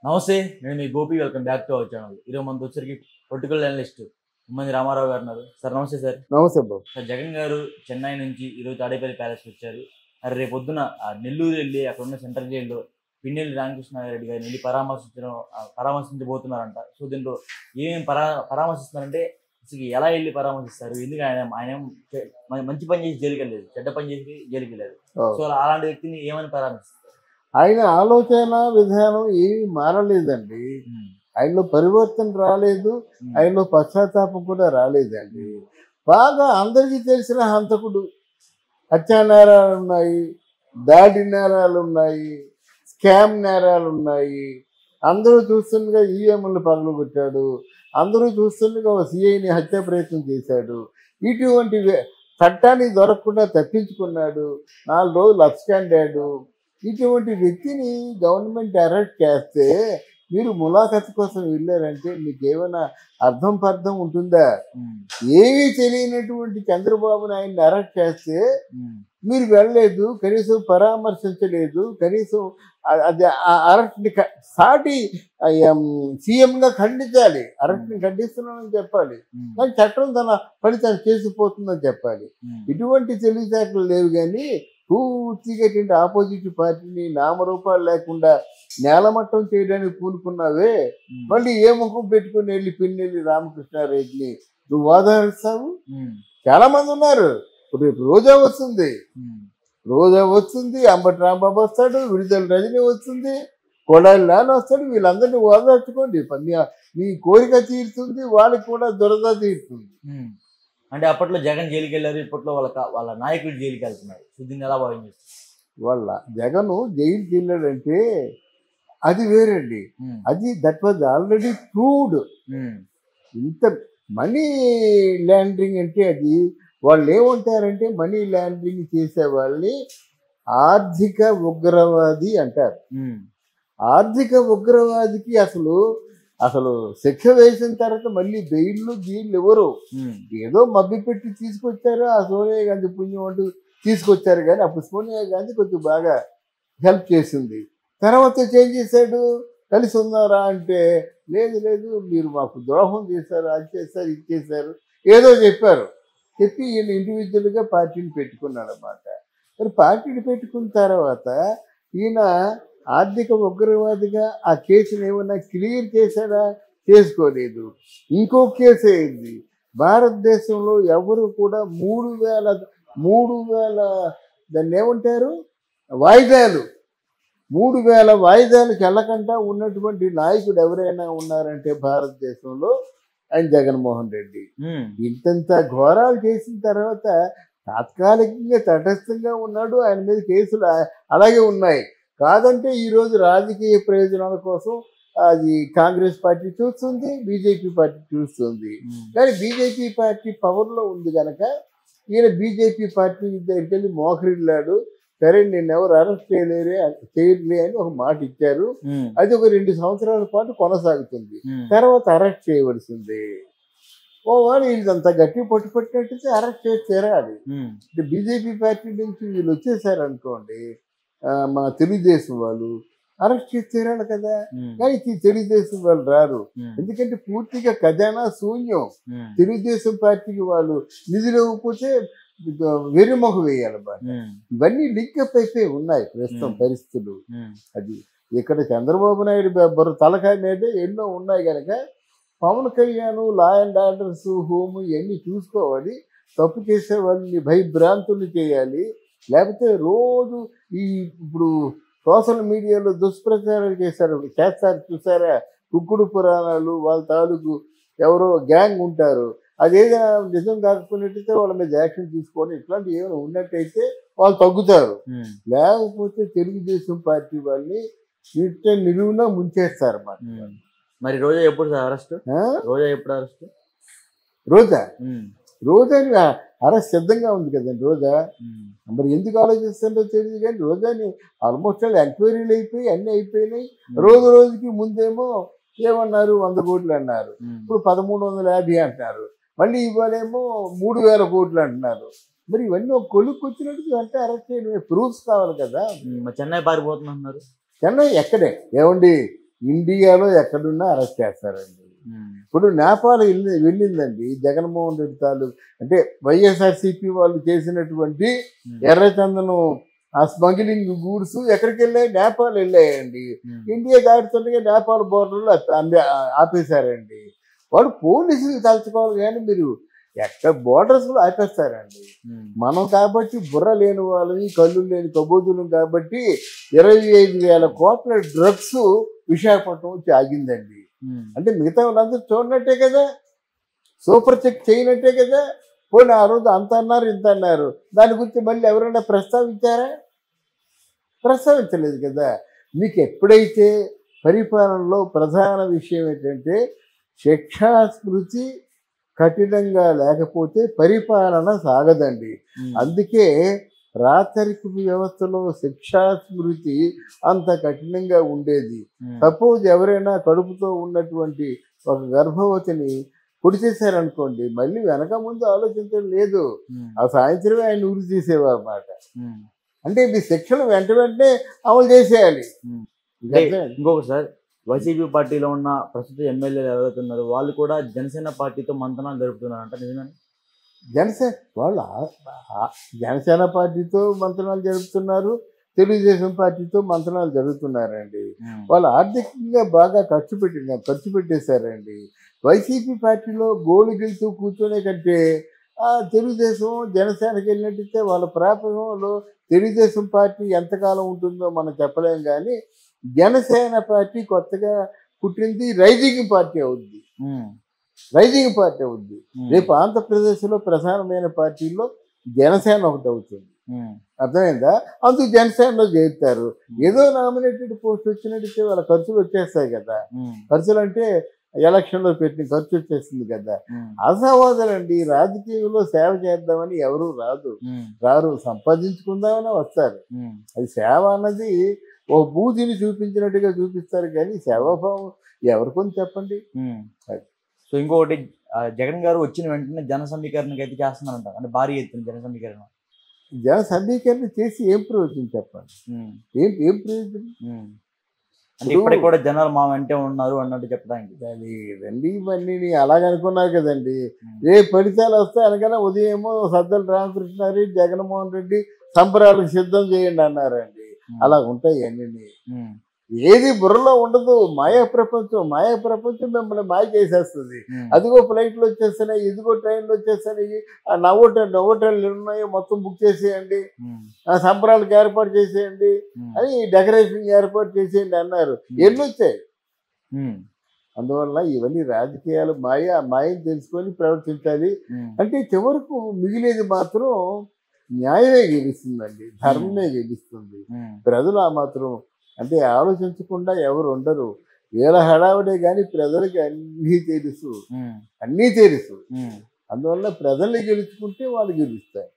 నమస్తే, నేను మీ Gopi. Welcome back to our channel. ఈరోజు మనతో వచ్చరికి పొలిటికల్ అనలిస్ట్ ఉమ్మంది రామారావు గారు ఉన్నారు. సార్ నమస్తే సార్. నమస్తే బాబు. సార్, జగన్ గారు చెన్నై నుంచి ఈరోజు తాడేపల్లి ప్యాలెస్ వచ్చారు. మరి రేపు పొద్దున నెల్లూరు వెళ్ళి అక్కడ ఉన్న సెంట్రల్ జైల్లో పిన్నెల్లి రామకృష్ణారెడ్డి గారిని వెళ్ళి పరామర్శించబోతున్నారంట. సో దీంట్లో ఏమేమి పరామర్శిస్తున్నారంటే అసలు ఎలా వెళ్ళి పరామర్శిస్తారు, ఎందుకు ఆయన మంచి పని చేసి జైలుకి వెళ్ళలేదు, చెడ్డ పని చేసి జైలుకి వెళ్ళలేదు. సో అలాంటి వ్యక్తిని ఏమని పరామర్శిస్తారు? ఆయన ఆలోచన విధానం ఏమీ మారలేదండి. ఆయనలో పరివర్తన రాలేదు, ఆయనలో పశ్చాత్తాపం కూడా రాలేదండి. బాగా అందరికీ తెలిసిన హంతకుడు, హత్యా నేరాలు ఉన్నాయి, దాడి నేరాలు ఉన్నాయి, స్కామ్ నేరాలు ఉన్నాయి. అందరూ చూస్తుండగా ఈఎంలు పగలగొట్టాడు, అందరూ చూస్తుండగా ఒక సిఐని హత్య ప్రయత్నం చేశాడు. ఇటువంటి చట్టానికి దొరకకుండా తప్పించుకున్నాడు, 4 రోజులు అబ్స్కాండాడు. ఇటువంటి వ్యక్తిని గవర్నమెంట్ అరెస్ట్ చేస్తే మీరు ములాఖత్ కోసం వెళ్ళారంటే మీకు ఏమైనా అర్థం ఉంటుందా? ఏమీ తెలియనటువంటి చంద్రబాబు నాయుడిని అరెస్ట్ చేస్తే మీరు వెళ్ళలేదు, కనీసం పరామర్శించలేదు, కనీసం అది అరెస్ట్ని సాటి సీఎంగా ఖండించాలి, అరెస్ట్ని ఖండిస్తున్నానని చెప్పాలి, కానీ చట్టం తన పని తను చేసిపోతుందని చెప్పాలి. ఇటువంటి తెలివితేటలు లేవు. కానీ పూర్తిగా ఆపోజిట్ పార్టీని నామరూపాలు లేకుండా నేలమట్టం చేయడానికి పూనుకున్నావే, మళ్ళీ ఏ ముఖం పెట్టుకుని వెళ్ళి పిన్నెల్లి రామకృష్ణారెడ్డిని నువ్వు ఆదరిస్తావు? చాలా మంది ఉన్నారు. రేపు రోజా వస్తుంది, అంబటి రాంబాబు వస్తాడు, విడుదల రజనీ వస్తుంది, కొడాలి నాన్న వస్తాడు. వీళ్ళందరినీ ఓదార్చుకోండి, మీ కోరిక తీరుతుంది, వాళ్ళకి కూడా దురద తీరుతుంది. అంటే అప్పట్లో జగన్ జైలుకి వెళ్ళారు, ఇప్పట్లో వాళ్ళ నాయకుడు జైలుకి వెళ్తున్నారు. దీన్ని ఎలా భావించారు? వాళ్ళ జగన్ జైలుకి వెళ్ళాడంటే అది వేరండి. అది దట్ వాజ్ ఆల్రెడీ ప్రూవ్డ్. ఇంత మనీ లాండరింగ్ అంటే అది వాళ్ళు ఏమంటారంటే మనీ లాండరింగ్ చేసే వాళ్ళని ఆర్థిక ఉగ్రవాది అంటారు. ఆర్థిక ఉగ్రవాదికి అసలు శిక్ష వేసిన తర్వాత మళ్ళీ బెయిల్లు ఎవరు ఏదో మభ్య పెట్టి తీసుకొచ్చారు. ఆ సోనియా గాంధీ పుణ్యం అంటూ తీసుకొచ్చారు, కానీ అప్పుడు సోనియా గాంధీ కొంచెం బాగా హెల్ప్ చేసింది. తర్వాత చేంజ్ చేశాడు, కలిసి ఉన్నారా అంటే లేదు మీరు మాకు ద్రోహం చేశారు, అది చేశారు, ఇది చేశారు, ఏదో చెప్పి ఈయన ఇండివిజువల్గా పార్టీని పెట్టుకున్నాడు అన్నమాట. మరి పార్టీని పెట్టుకున్న తర్వాత ఈయన ఆర్థిక ఉగ్రవాదిగా ఆ కేసును ఏమన్నా క్లియర్ చేశాడా? చేసుకోలేదు. ఇంకో కేసు అయింది. భారతదేశంలో ఎవరు కూడా 3,000 దాన్ని ఏమంటారు వాయిదాలు 3,000 వాయిదాలకు వెళ్ళకుండా ఉన్నటువంటి నాయకుడు ఎవరైనా ఉన్నారంటే భారతదేశంలో ఆయన జగన్మోహన్ రెడ్డి. ఇంతంత ఘోరాలు చేసిన తర్వాత తాత్కాలికంగా తటస్థంగా ఉన్నాడు. ఆయన మీద కేసులు అలాగే ఉన్నాయి. కాదంటే ఈరోజు రాజకీయ ప్రయోజనాల కోసం అది కాంగ్రెస్ పార్టీ చూస్తుంది, బీజేపీ పార్టీ చూస్తుంది. కానీ బీజేపీ పార్టీ పవర్లో ఉంది కనుక ఈయన బీజేపీ పార్టీ దగ్గరికి వెళ్ళి మోకరిల్లాడు. సరే నేను ఎవరు అరెస్ట్ చేయలే అని ఒక మాట ఇచ్చారు. అది ఒక 2 సంవత్సరాల పాటు కొనసాగుతుంది. తర్వాత అరెస్ట్ చేయవలసింది. వాడు వీళ్ళంతా గట్టి పట్టుపట్టినట్టయితే అరెస్ట్ చేసి తీరాలి. బీజేపీ పార్టీ నుంచి వీళ్ళు వచ్చేసారు అనుకోండి, మన తెలుగుదేశం వాళ్ళు అరెస్ట్ చేసి తీరాలి కదా. కానీ తెలుగుదేశం వాళ్ళు రారు, ఎందుకంటే పూర్తిగా ఖజానా శూన్యం. తెలుగుదేశం పార్టీకి వాళ్ళు నిధులు ఇవ్వకపోతే వెర్రిమొహం వేయాలన్నమాట. ఇవన్నీ లింకప్ అయిపోయి ఉన్నాయి ప్రస్తుతం పరిస్థితులు. అది ఇక్కడ చంద్రబాబు నాయుడు తలకాయ మీదే ఎన్నో ఉన్నాయి కనుక Pawan Kalyan law and orders, home ఇవన్నీ చూసుకోవాలి. తప్పు చేసే వాళ్ళని భయభ్రాంతులు చేయాలి. లేకపోతే రోజు ఇప్పుడు సోషల్ మీడియాలో దుష్ప్రచారాలు చేస్తారు చూసారా, కుక్కుడు పురాణాలు, వాళ్ళ తాలూకు ఎవరో గ్యాంగ్ ఉంటారు. అదేదైనా నిజం కాకపోయినట్టయితే వాళ్ళ మీద యాక్షన్ తీసుకోండి. ఇట్లాంటివి ఏమైనా ఉన్నట్టయితే వాళ్ళు తగ్గుతారు. లేకపోతే తెలుగుదేశం పార్టీ వాళ్ళని నిలువునా ముంచేస్తారు అన్నమాట. మరి రోజా ఎప్పుడు అరెస్ట్? రోజాని అరెస్ట్ సిద్ధంగా ఉంది కదండి. రోజా మరి ఎందుకు ఆలోచిస్తుందో తెలియదు, కానీ రోజాని ఆల్మోస్ట్ ఎంక్వైరీలు అయిపోయి అన్నీ అయిపోయినాయి. రోజుకి ముందేమో ఏమన్నారు 100 కోట్లు అన్నారు, ఇప్పుడు 1,350 అంటున్నారు, మళ్ళీ ఇవాళేమో 3,000 కోట్లు అంటున్నారు. మరి ఇవన్నీ ఒక కొలుక్కు వచ్చినట్టు అంటే అరెస్ట్ చేయడమే, ప్రూఫ్స్ కావాలి కదా. చెన్నై పారిపోతున్నారు. చెన్నై ఎక్కడే ఏమండి, ఇండియాలో ఎక్కడున్నా అరెస్ట్ చేస్తారండి. ఇప్పుడు నేపాల్ వెళ్ళిందండి జగన్మోహన్ రెడ్డి తాలూకు అంటే వైఎస్ఆర్సీపీ వాళ్ళు చేసినటువంటి ఎర్రచందనం ఆ స్మగ్లింగ్ గూడ్స్ ఎక్కడికి వెళ్ళాయి? నేపాల్ వెళ్ళాయండి. ఇండియా దాటుతుండగా నేపాల్ బోర్డర్లో ఆపేశారండి. వాడు పోలీసులు తలుచుకోవాలి కానీ మీరు ఎక్కడ బోర్డర్స్ కూడా ఆపేస్తారండి. మనం కాబట్టి బుర్ర లేని వాళ్ళని కళ్ళు లేని కబోదులు కాబట్టి 25,000 కోట్ల డ్రగ్స్ విశాఖపట్నం వచ్చి ఆగిందండి. అంటే మిగతా వాళ్ళందరూ చూడనట్టే కదా, సూపర్ చెక్ చేయనట్టే కదా. పోనీ ఆ రోజు అంత అన్నారు ఇంత అన్నారు, దాని గురించి మళ్ళీ ఎవరైనా ప్రస్తావించారా? ప్రస్తావించలేదు కదా. మీకు ఎప్పుడైతే పరిపాలనలో ప్రధాన విషయం ఏంటంటే శిక్షా స్మృతి కఠినంగా లేకపోతే పరిపాలన సాగదండి. అందుకే రాచరిక వ్యవస్థలో శిక్షా స్మృతి అంత కఠినంగా ఉండేది. సపోజ్ ఎవరైనా కడుపుతో ఉన్నటువంటి ఒక గర్భవతిని పొడి చేశారనుకోండి, మళ్ళీ వెనక ముందు ఆలోచించడం లేదు. ఆ సాయంత్రమే ఆయన ఉరి తీసేవారు అన్నమాట. అంటే మీ శిక్షలు వెంటనే అమలు చేసేయాలి. ఇంకొకటి సార్, వైసీపీ పార్టీలో ఉన్న ప్రస్తుత ఎమ్మెల్యేలు ఎవరైతే ఉన్నారో వాళ్ళు కూడా జనసేన పార్టీతో మంతనాలు జరుపుతున్నారంట, నిజమే? జనసేన పార్టీతో మంతనాలు జరుపుతున్నారు, తెలుగుదేశం పార్టీతో మంతనాలు జరుగుతున్నారండి. వాళ్ళు ఆర్థికంగా బాగా ఖర్చు పెట్టేశారండి. వైసీపీ పార్టీలో గోలు గెలుతూ కూర్చునే కంటే తెలుగుదేశం జనసేనకి వెళ్ళినట్టయితే వాళ్ళ ప్రాపంలో తెలుగుదేశం పార్టీ ఎంతకాలం ఉంటుందో మనం చెప్పలేం. కానీ జనసేన పార్టీ కొత్తగా పుట్టింది రైజింగ్ పార్టీ అవుద్ది. రేపు ఆంధ్రప్రదేశ్లో ప్రధానమైన పార్టీల్లో జనసేన ఒకటి అవుతుంది. అర్థమైందా? అందుకు జనసేనలో చేరుతారు. ఏదో నామినేటెడ్ పోస్ట్ వచ్చినట్టు వాళ్ళ ఖర్చులు వచ్చేస్తాయి కదా. ఖర్చులు అంటే ఎలక్షన్లో పెట్టిన ఖర్చు వచ్చేస్తుంది కదా. అసహోదరండి. రాజకీయంలో సేవ చేద్దామని ఎవరు రారు, సంపాదించుకుందామని వస్తారు. అది సేవ అన్నది ఓ బూదిని చూపించినట్టుగా చూపిస్తారు కానీ సేవాభావం ఎవరికొని చెప్పండి. సో ఇంకొకటి, జగన్ గారు వచ్చిన వెంటనే జన సమీకరణకి అయితే చేస్తున్నారంట, అంటే భారీ ఎత్తున జన సమీకరణ చేసి ఏం ప్రయోజనం చెప్పండి? ఏం ప్రయోజనం? అంటే ఇప్పటికి కూడా జనాలు మా వెంటే ఉన్నారు అన్నట్టు చెప్పడానికి. అది రండి ఇవన్నీ అలాగనుకున్నారు కదండి. రేపు ఫలితాలు వస్తే అనగానే ఉదయమో సద్దల రామకృష్ణారెడ్డి జగన్మోహన్ రెడ్డి సంబరాలకు సిద్ధం చేయండి అన్నారండి. అలా ఉంటాయి అన్నీ. ఏది బుర్రలో ఉండదు. మాయా ప్రపంచం మిమ్మల్ని మాయ చేసేస్తుంది. అదిగో ఫ్లైట్లు వచ్చేస్తున్నాయి, ఇదిగో ట్రైన్లు వచ్చేస్తున్నాయి, ఆ నవ్వోటలు ఉన్నాయో మొత్తం బుక్ చేసేయండి, ఆ సంబరాలకు ఏర్పాటు చేసేయండి అని డెకరేషన్ ఏర్పాటు చేసేయండి అన్నారు. ఎన్ని వచ్చాయి? అందువల్ల ఇవన్నీ రాజకీయాలు మాయని తెలుసుకొని ప్రవర్తించాలి. అంటే చివరకు మిగిలేది మాత్రం న్యాయమే గెలుస్తుందండి, ధర్మమే గెలుస్తుంది. ప్రజలు ఆ మాత్రం అంటే ఆలోచించకుండా ఎవరు ఉండరు. వీళ్ళ హడావుడే కానీ ప్రజలకి అన్నీ తెలుసు. అందువల్ల ప్రజల్ని గెలుచుకుంటే వాళ్ళు గెలుస్తారు.